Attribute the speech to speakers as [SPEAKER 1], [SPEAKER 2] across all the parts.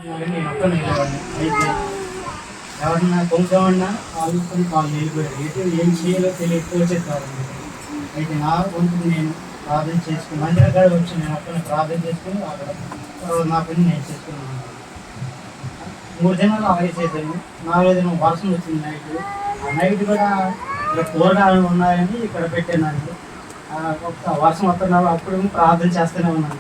[SPEAKER 1] నేను ఒక్కనే వెళ్ళేవాడిని. అయితే ఎవరన్నా కొంచెమన్నా ఆలోచుకొని వాళ్ళు వెళ్ళిపోయారు. ఎటు ఏం చేయాలో తెలియకపోతే కాదు. అయితే నా వంతు నేను ప్రార్థన చేసుకుని మందిరం కాడ వచ్చి నేను ఒక్కనే ప్రార్థన చేసుకుని అక్కడ నా పని నేను చేసుకున్నాను. 3 దినాలు అలాగే చేశాను. 4వ దినం వర్షం వచ్చింది నైట్. ఆ నైట్ కూడా ఇక్కడ కూరగాయలు ఉన్నాయని ఇక్కడ పెట్టాను. వర్షం వస్తున్నప్పుడు అప్పుడు ప్రార్థన చేస్తూనే ఉన్నాను.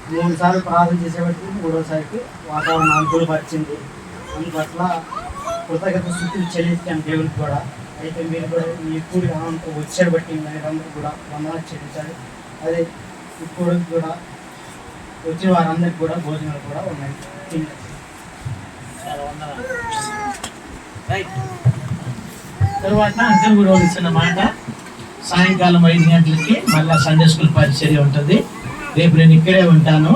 [SPEAKER 1] 3 సార్లు ప్రార్థన చేసేవాడికి 3వసారికి వాతావరణం అనుకూలపరిచింది. అందువల్ల కృతజ్ఞత స్తుతులు చెల్లించాను దేవునికి కూడా. అయితే మీరు కూడా ఈ కూడి అనంతో వచ్చారు బట్టి మీరందరూ కూడా వందనాలు చెల్లించాలి. అదే ఇప్పుడు కూడా వచ్చిన వారందరికీ కూడా భోజనాలు కూడా ఉన్నాయి.
[SPEAKER 2] తర్వాత అందరూ కూడా ఇచ్చిన మాట సాయంకాలం 5 గంటలకి మళ్ళీ సండే స్కూల్ పరిచర్య ఉంటుంది. రేపు నేను ఇక్కడే ఉంటాను.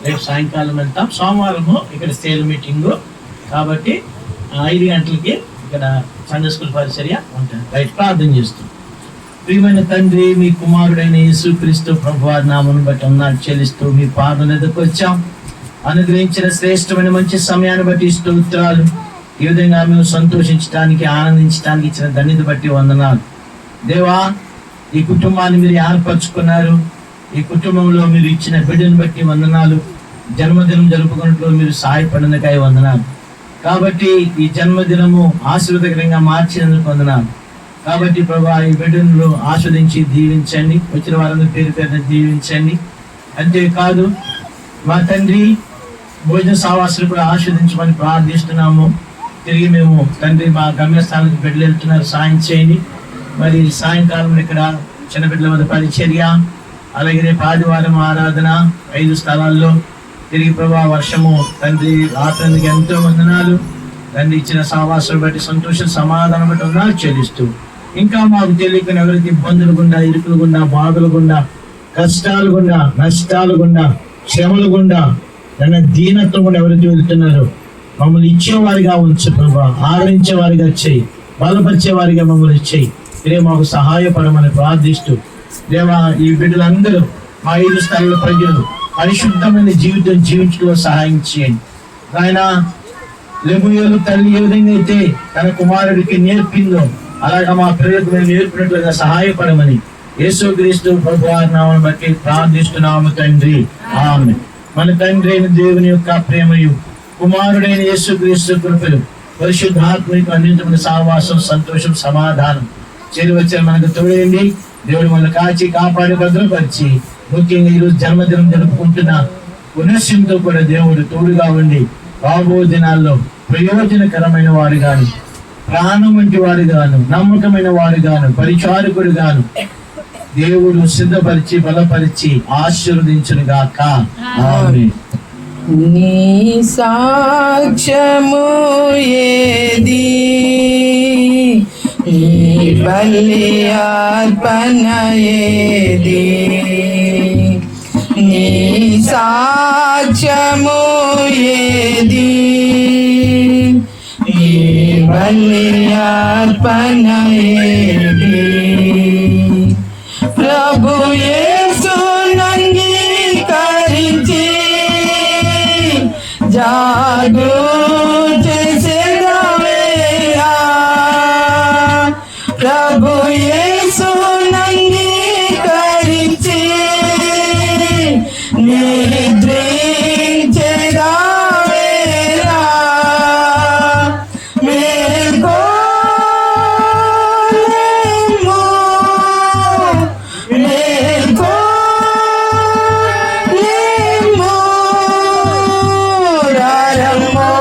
[SPEAKER 2] రేపు సాయంకాలం వెళ్తాం. సోమవారము ఇక్కడ స్టేల్ మీటింగు కాబట్టి 5 గంటలకి ఇక్కడ సండే స్కూల్ పరిచర్య ఉంటుంది. రైట్, ప్రార్థన చేస్తాం. ప్రియమైన తండ్రి, మీ కుమారుడైన యేసుక్రీస్తు ప్రభువారి నామమును బట్టి వందనాలు చెల్లిస్తూ మీ పాదం ఎదుకు వచ్చాం. అనుగ్రహించిన శ్రేష్టమైన మంచి సమయాన్ని బట్టి స్తోత్రాలు. ఈ విధంగా మేము సంతోషించడానికి ఆనందించడానికి ఇచ్చిన ధన్యత బట్టి వందనాలు. దేవా, ఈ కుటుంబాన్ని మీరు ఏర్పరచుకున్నారు. ఈ కుటుంబంలో మీరు ఇచ్చిన బిడ్డను బట్టి వందనాలు. జన్మదినం జరుపుకున్నట్లు మీరు సహాయపడినకాయ వందనాలు. కాబట్టి ఈ జన్మదినము ఆశీర్వాదకరంగా మార్చినందుకు వందనాలు. కాబట్టి ప్రభా, ఈ బిడ్డను ఆస్వాదించి దీవించండి. వచ్చిన వారందరూ పేరు పేరున దీవించండి. అంతేకాదు మా తండ్రి, భోజన సావాసులు కూడా ఆస్వాదించమని ప్రార్థిస్తున్నాము. తిరిగి మేము తండ్రి మా గమ్యస్థానానికి బిడ్డలు వెళ్తున్నారు, సాయం చేయండి. మరి సాయంకాలం ఇక్కడ చిన్న బిడ్డల వద్ద పరిచర్య, అలాగే రేపు ఆదివారం ఆరాధన 5 స్థలాల్లో. తిరిగి ప్రభా వర్షము తండ్రి రాత్రికి ఎంతో వందనాలు. తండ్రి ఇచ్చిన సావాసులు బట్టి సంతోషం సమాధానం బట్టి వందనాలు చెల్లిస్తూ, ఇంకా మాకు తెలియకుండా ఎవరికి ఇబ్బందులు గుండా, ఇరుకులు గుండా, బాధలు గుండా, కష్టాలు గుండా, నష్టాలు గుండా, శ్రమలు గుండా, దీనత్వం కూడా ఎవరైతే వెళ్తున్నారో మమ్మల్ని ఇచ్చేవారిగా ఉంచు ప్రభా. ఆదరించేవారిగా చేయి, బలపరిచేవారిగా మమ్మల్ని చేయి. ఇదే మాకు సహాయపడమని ప్రార్థిస్తూ, దేవా, ఈ బిడ్డలందరూ మా 5 స్థలాల ప్రజలు పరిశుద్ధమైన జీవితం జీవించడంలో సహాయం చేయండి. ఆయన లెమూయేలు తల్లి ఏ విధంగా అయితే తన కుమారుడికి నేర్పిందో అలాగా మా పిల్లలకు మేము నేర్పినట్లుగా సహాయపడమని యేసుక్రీస్తు ప్రభువారి నామమును బట్టి ప్రార్థిస్తున్నాము తండ్రి, ఆమేన్. మన తండ్రి అయిన దేవుని యొక్క ప్రేమయు, కుమారుడైన యేసుక్రీస్తు కృపలు, పరిశుద్ధాత్మకు అందించబడిన సహవాసం, సంతోషం, సమాధానం చేరువచ్చిన మనకు తోడేయండి. దేవుడు మనల్ని కాచి కాపాడి భద్రపరిచి, ముఖ్యంగా ఈరోజు జన్మదినం జరుపుకుంటున్న పునశ్యంతో కూడా దేవుడు తోడుగా ఉండి రాబో దినాల్లో ప్రయోజనకరమైన వారు గాను, ప్రాణం వంటి వారు గాను, నమ్మకమైన వారు గాను, పరిచారకుడు గాను దేవుడు సిద్ధపరిచి బలపరిచి ఆశీర్వదించును గాక. ఆమేన్.
[SPEAKER 3] నీ సాక్ష్యము ఏది, నీ బలి అర్పణ ఏది, నీ సాక్ష్యము ఏది, నీ బలి అర్పణ ఏది. ప్రభు యేసును అంగీకరించి జాగృతి చేసేదవేళ, ప్రభు యేసును అంగీకరించి నిద్రించేదవేళ, మేల్కోలేము, మేల్కోలేము, రరమో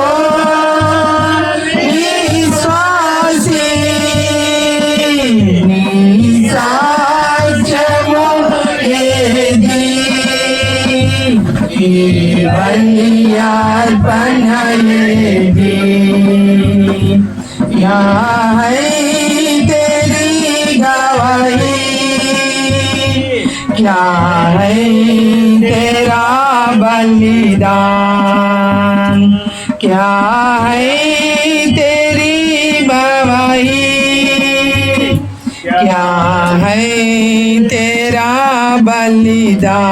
[SPEAKER 3] విశ్వాసీ, నీ సాక్ష్యము ఏది, నీ బలి అర్పణ ఏది. क्या है तेरी गवाही, क्या है तेरा बलिदान, क्या है तेरी गवाही, क्या है तेरा बलिदान।